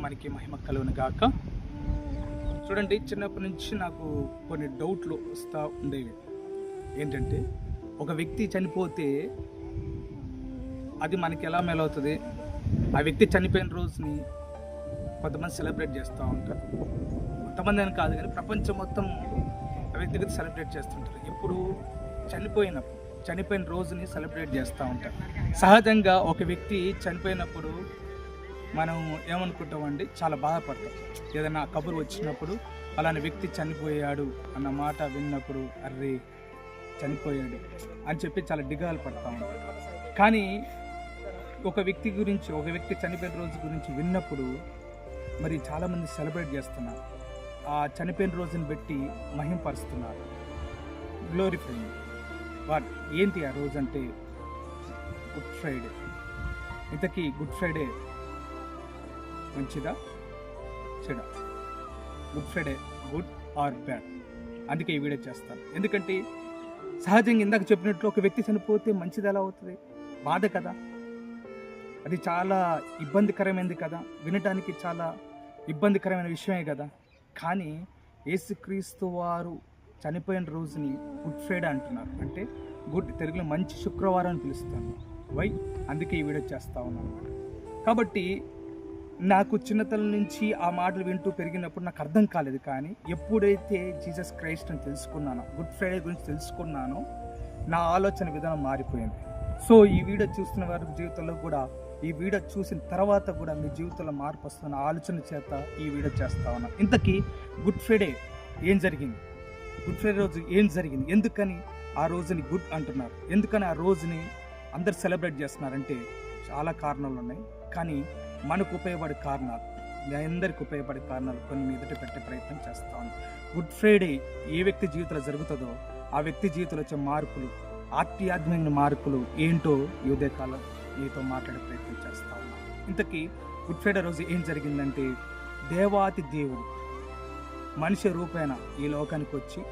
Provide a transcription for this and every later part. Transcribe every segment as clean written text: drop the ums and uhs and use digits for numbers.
నామానికి మహిమ కలుగును గాక. చూడండి, చిన్నప్పటి నుంచి నాకు కొన్ని డౌట్లు వస్తూ ఉండేవి. ఏంటంటే, ఒక వ్యక్తి చనిపోతే అది మనకి ఎలా మేలవుతుంది? ఆ వ్యక్తి చనిపోయిన రోజుని కొంతమంది సెలబ్రేట్ చేస్తూ ఉంటారు. కొంతమంది అని కాదు కానీ ప్రపంచం మొత్తం ఆ వ్యక్తిగత సెలబ్రేట్ చేస్తుంటారు. ఎప్పుడు చనిపోయిన రోజుని సెలబ్రేట్ చేస్తూ ఉంటారు. సహజంగా ఒక వ్యక్తి చనిపోయినప్పుడు మనం ఏమనుకుంటామండి, చాలా బాధపడతాం. ఏదైనా కబురు వచ్చినప్పుడు అలాంటి వ్యక్తి చనిపోయాడు అన్న మాట విన్నప్పుడు, అర్రే చనిపోయాడు అని చెప్పి చాలా డిగాలు పడతా ఉంటాం. కానీ ఒక వ్యక్తి చనిపోయిన రోజు గురించి విన్నప్పుడు మరి చాలామంది సెలబ్రేట్ చేస్తున్నారు. ఆ చనిపోయిన రోజుని బట్టి మహింపరుస్తున్నారు, గ్లోరిఫైయింగ్. బట్ ఏంటి ఆ రోజు అంటే గుడ్ ఫ్రైడే. ఇంతకీ గుడ్ ఫ్రైడే మంచిదా చెడా? Good Friday good or bad? అందుకే ఈ వీడియో చేస్తాను. ఎందుకంటే సహజంగా ఇందాక చెప్పినట్లు ఒక వ్యక్తి చనిపోతే మంచిది ఎలా అవుతుంది? బాధ కదా, అది చాలా ఇబ్బందికరమైనది కదా, వినటానికి చాలా ఇబ్బందికరమైన విషయమే కదా. కానీ యేసుక్రీస్తు వారు చనిపోయిన రోజుని గుడ్ ఫ్రైడే అంటున్నారు. అంటే గుడ్, తెలుగులో మంచి శుక్రవారం అని పిలుస్తాను. వై? అందుకే ఈ వీడియో చేస్తూ ఉన్నాను. కాబట్టి నాకు చిన్నతనం నుంచి ఆ మాటలు వింటూ పెరిగినప్పుడు నాకు అర్థం కాలేదు. కానీ ఎప్పుడైతే జీసస్ క్రైస్ట్ అని తెలుసుకున్నానో, గుడ్ ఫ్రైడే గురించి తెలుసుకున్నానో, నా ఆలోచన విధానం మారిపోయింది. సో ఈ వీడియో చూస్తున్న వారి జీవితంలో కూడా, ఈ వీడియో చూసిన తర్వాత కూడా మీ జీవితంలో మార్పు వస్తున్న ఆలోచన చేత ఈ వీడియో చేస్తా ఉన్నాను. ఇంతకీ గుడ్ ఫ్రైడే ఏం జరిగింది? గుడ్ ఫ్రైడే రోజు ఏం జరిగింది? ఎందుకని ఆ రోజుని గుడ్ అంటున్నారు? ఎందుకని ఆ రోజుని అందరు సెలబ్రేట్ చేస్తున్నారంటే చాలా కారణాలు ఉన్నాయి. కానీ మనకు ఉపయోగపడే కారణాలు, మీ అందరికి ఉపయోగపడే కారణాలు కొన్ని మీదట పెట్టే ప్రయత్నం చేస్తా ఉన్నాను. గుడ్ ఫ్రైడే ఏ వ్యక్తి జీవితంలో జరుగుతుందో ఆ వ్యక్తి జీవితంలో వచ్చే మార్పులు, ఆధ్యాత్మిక మార్పులు ఏంటో ఈ ఉదయకాలం మీతో మాట్లాడే ప్రయత్నం చేస్తా ఉన్నాను. ఇంతకీ గుడ్ ఫ్రైడే రోజు ఏం జరిగిందంటే, దేవాతి దేవుడు మనిషి రూపేణ ఈ లోకానికి వచ్చి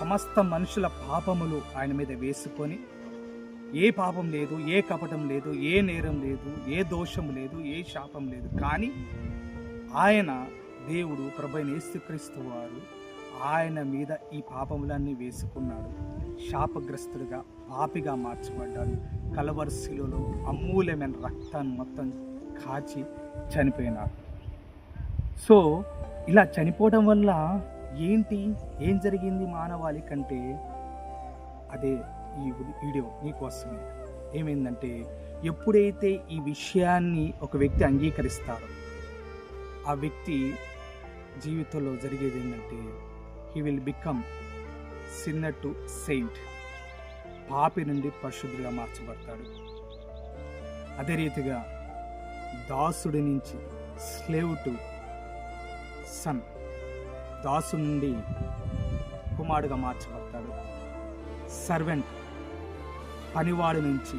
సమస్త మనుషుల పాపములు ఆయన మీద వేసుకొని, ఏ పాపం లేదు, ఏ కపటం లేదు, ఏ నేరం లేదు, ఏ దోషం లేదు, ఏ శాపం లేదు. కానీ ఆయన దేవుడు ప్రభువైన యేసుక్రీస్తు వారు ఆయన మీద ఈ పాపములన్నీ వేసుకున్నాడు. శాపగ్రస్తుడిగా, పాపిగా మార్చబడ్డాడు. కలవరి శిలువలో అమూల్యమైన రక్తాన్ని మొత్తం కాచి చనిపోయినాడు. సో ఇలా చనిపోవడం వల్ల ఏం జరిగింది మానవాళి కంటే, అదే ఈ వీడియో మీకోసమే. ఏమైందంటే, ఎప్పుడైతే ఈ విషయాన్ని ఒక వ్యక్తి అంగీకరిస్తారో ఆ వ్యక్తి జీవితంలో జరిగేది ఏంటంటే, he will become sinner to Saint. పాపి నుండి పరిశుద్ధుడిగా మార్చబడతాడు. అదే రీతిగా దాసుడి నుంచి స్లేవ్ టు సన్, దాసు నుండి కుమారుడుగా మార్చబడతాడు. సర్వెంట్, పనివాడి నుంచి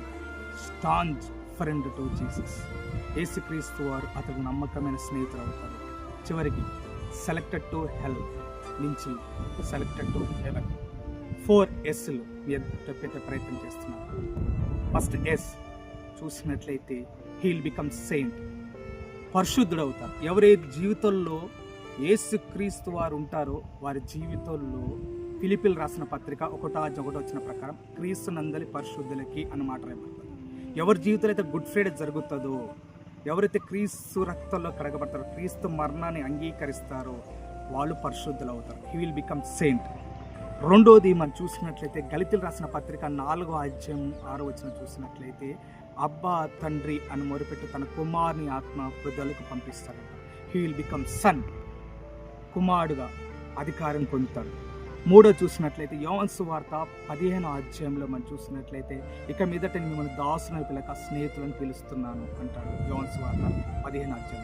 స్టాంజ్ ఫ్రెండ్ టు జీసస్. యేసుక్రీస్తు వారు అతడు నమ్మకమైన స్నేహితులు అవుతారు. చివరికి సెలెక్టెడ్ టు హెల్ నుంచి సెలెక్టెడ్ టు హెవెన్. 4 Sలు పెట్టే ప్రయత్నం చేస్తున్నారు. ఫస్ట్ ఎస్ చూసినట్లయితే, హీ విల్ బికమ్ సెయింట్, పరిశుద్ధుడు అవుతారు. ఎవరైతే జీవితంలో యేసుక్రీస్తు వారు ఉంటారో వారి జీవితంలో, ఫిలిప్పీయులకు రాసిన పత్రిక 1:1 వచ్చిన ప్రకారం, క్రీస్తు నందలి పరిశుద్ధులకి అన్నమాట రాయబడుతుంది. ఎవరి జీవితంలో అయితే గుడ్ ఫ్రైడే జరుగుతుందో, ఎవరైతే క్రీస్తు రక్తంలో కడగబడతారో, క్రీస్తు మరణాన్ని అంగీకరిస్తారో వాళ్ళు పరిశుద్ధులు అవుతారు. He will become Saint. రెండోది మనం చూసినట్లయితే, గళితీయులకు రాసిన పత్రిక 4:6 చూసినట్లయితే, అబ్బా తండ్రి అని మొరుపెట్టి తన కుమారుని ఆత్మ హృదయాలకు పంపిస్తాడట. హీ విల్ బికమ్ సన్, కుమారుడుగా అధికారం పొందుతాడు. మూడో చూసినట్లయితే, యోహాను సువార్త 15 మనం చూసినట్లయితే, ఇక మీదట మిమ్మల్ని దాసులను పిలక స్నేహితులను పిలుస్తున్నాను అంటాడు. యోహాను సువార్త 15.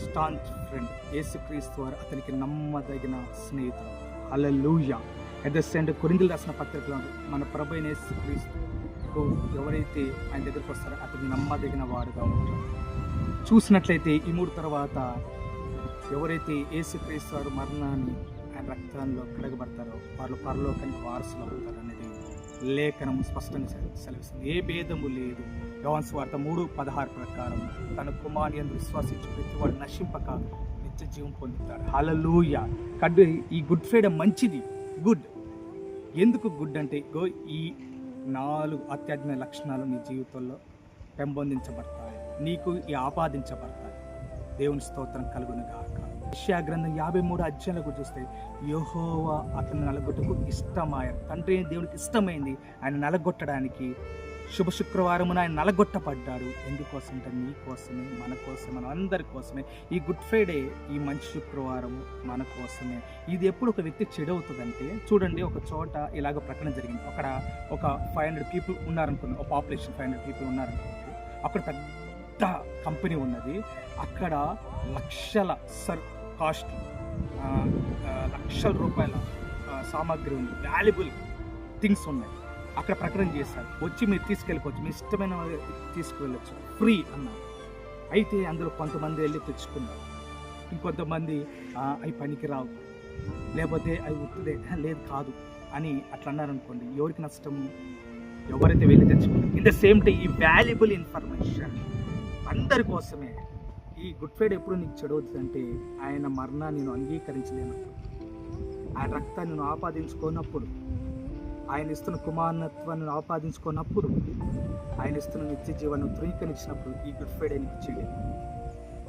స్టాంచ్ ఫ్రెండ్, యేసుక్రీస్తు వారు అతనికి నమ్మదగిన స్నేహితుడు. హల్లెలూయా. అట్ ద సేమ్ కొరింథీయులకు రాసిన పత్రికలో మన ప్రభువైన యేసుక్రీస్తుకు ఎవరైతే ఆయన దగ్గరికి వస్తారో అతనికి నమ్మదగిన వాడుగా ఉంటారు. చూసినట్లయితే ఈ 3 తర్వాత ఎవరైతే యేసుక్రీస్తు వారు మరణాన్ని ఆయన రక్తంలో కడగబడతారో వాళ్ళు పరలోకానికి వారసులు అవుతారు అనేది లేఖనము స్పష్టంగా సెలవిస్తుంది. ఏ భేదము లేదు. యోహాను సువార్త 3:16 ప్రకారం తన కుమారుని యందు విశ్వాసించు ప్రతివాడు నశింపక నిత్య జీవం పొందుతాడు. హల్లెలూయా. కాబట్టి ఈ గుడ్ ఫ్రైడే మంచిది, గుడ్. ఎందుకు గుడ్ అంటే ఈ 4 అత్యాత్మ లక్షణాలు నీ జీవితంలో పెంపొందించబడతాయి, నీకు ఈ ఆపాదించబడతాయి. దేవుని స్తోత్రం కలుగును గాక. యెషయా గ్రంథం 53 అధ్యాయంలో చూస్తే యెహోవా అతను నలగొట్టుకు ఇష్టమాయ. తండ్రి దేవునికి ఇష్టమైంది ఆయన నలగొట్టడానికి. శుభ శుక్రవారమున ఆయన నలగొట్టబడ్డాడు. ఎందుకోసం అంటే నీ కోసమే, మన కోసమే, మన అందరి కోసమే. ఈ గుడ్ ఫ్రైడే, ఈ మంచి శుక్రవారం మన కోసమే. ఇది ఎప్పుడు ఒక వ్యక్తి చెడవుతుందంటే, చూడండి, ఒక చోట ఇలాగ ప్రకటన జరిగింది. అక్కడ ఒక 500 పీపుల్ ఉన్నారనుకోండి, ఒక పాపులేషన్ 500 పీపుల్ ఉన్నారనుకోండి. అక్కడ పెద్ద కంపెనీ ఉన్నది. అక్కడ లక్షల కాస్ట్, లక్షల రూపాయల సామాగ్రి ఉంది, వాల్యుబుల్ థింగ్స్ ఉన్నాయి. అక్కడ ప్రకటన చేశారు, వచ్చి మీరు తీసుకెళ్ళిపోవచ్చు, మీ ఇష్టమైన తీసుకువెళ్ళచ్చు, ఫ్రీ అన్నారు. అయితే అందులో కొంతమంది వెళ్ళి తెచ్చుకున్నారు, ఇంకొంతమంది అవి పనికి రావు, లేకపోతే అవి ఉత్తుదే, లేదు కాదు అని అట్లా అన్నారనుకోండి. ఎవరికి నష్టం? ఎవరైతే వెళ్ళి తెచ్చుకున్నారు. ఇన్ ద సేమ్ టైం ఈ వాల్యుబుల్ ఇన్ఫర్మేషన్ అందరి కోసమే. ఈ గుడ్ ఫ్రైడే ఎప్పుడు నీకు చెడవుతుందంటే, ఆయన మరణాన్ని నేను అంగీకరించలేనప్పుడు, ఆయన రక్తాన్ని నేను ఆపాదించుకున్నప్పుడు, ఆయన ఇస్తున్న కుమారత్వాన్ని ఆపాదించుకున్నప్పుడు, ఆయన ఇస్తున్న నిత్య జీవాన్ని ధృవీకరించినప్పుడు ఈ గుడ్ ఫ్రైడే నీకు చేయలేదు.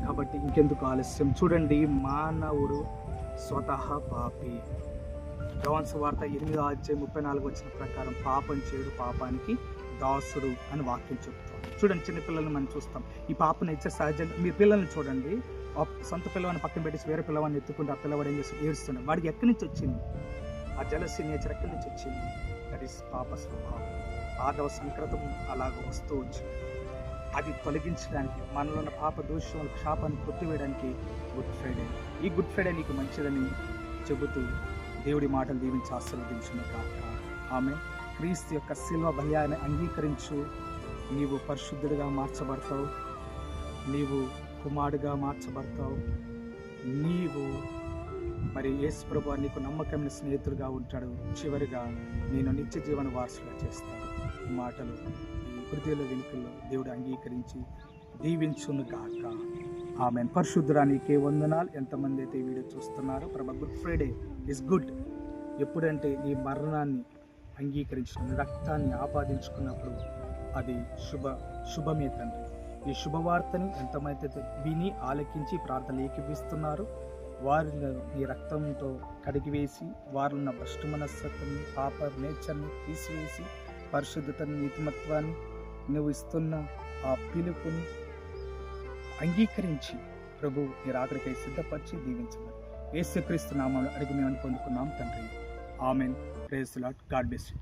కాబట్టి ఇంకెందుకు ఆలస్యం? చూడండి, మానవుడు స్వతహా పాపి. యోహాను సువార్త 8:34 వచ్చిన ప్రకారం పాపం చేయడు పాపానికి దాసుడు అని వాక్యం చెప్తాం. చూడండి, చిన్నపిల్లల్ని మనం చూస్తాం. ఈ పాప నేచర్ సహజంగా, మీ పిల్లల్ని చూడండి, సొంత పిల్లవాడిని పక్కన పెట్టేసి వేరే పిల్లవాడిని ఎత్తుకుంటే ఆ పిల్లవాడు ఏం చేసి ఏడుస్తున్నాడు. వాడికి ఎక్కడి నుంచి వచ్చింది ఆ జలసీ నేచర్? ఎక్కడి నుంచి వచ్చింది? దట్ ఈస్ పాప స్వభావం. ఆదవ సంక్రతం అలాగ వస్తూ వచ్చింది. అది తొలగించడానికి, మనలో ఉన్న పాప దోషం శాపాన్ని కొట్టివేయడానికి గుడ్ ఫ్రైడే. ఈ గుడ్ ఫ్రైడే నీకు మంచిదని చెబుతూ దేవుడి మాటలు దీవించి ఆశీర్వదించును కాక. ఆమె క్రీస్తు యొక్క శిల్వ బలియాన్ని అంగీకరించు. నీవు పరిశుద్ధుడిగా మార్చబడతావు, నీవు కుమారుడిగా మార్చబడతావు, నీవు మరి యేసు ప్రభువు నీకు నమ్మకమైన స్నేహితుడిగా ఉంటాడు. చివరిగా నేను నిత్య జీవన వారసుగా చేస్తాను. ఈ మాటలు ఈ హృదయంలో వెనుకల్లో దేవుడు అంగీకరించి దీవించును గాక. ఆమెన్. పరిశుద్ధురానికే వందనాలు. ఎంతమంది అయితే ఈ వీడియో చూస్తున్నారో, ప్రభా గుడ్ ఫ్రైడే ఇస్ గుడ్. ఎప్పుడంటే నీ మరణాన్ని అంగీకరించిన, రక్తాన్ని ఆపాదించుకున్నప్పుడు అది శుభమే తండ్రి. ఈ శుభవార్తని ఎంతమైతే విని ఆలకించి ప్రార్థన ఏకీపిస్తున్నారు, వారిలో నీ రక్తంతో కడిగివేసి, వారిలో ఉన్న భ్రష్టు మనస్తత్వం, పాప నేచర్ని తీసివేసి, పరిశుద్ధతని, నీతిమత్వాన్ని నువ్వు ఇస్తున్న ఆ పిలుపుని అంగీకరించి ప్రభు నీ రాకడికై సిద్ధపరిచి దీవించమని యేసుక్రీస్తు నామములో అడిగి మేము పొందుకున్నాం తండ్రి. Amen. Praise the lord. God bless you.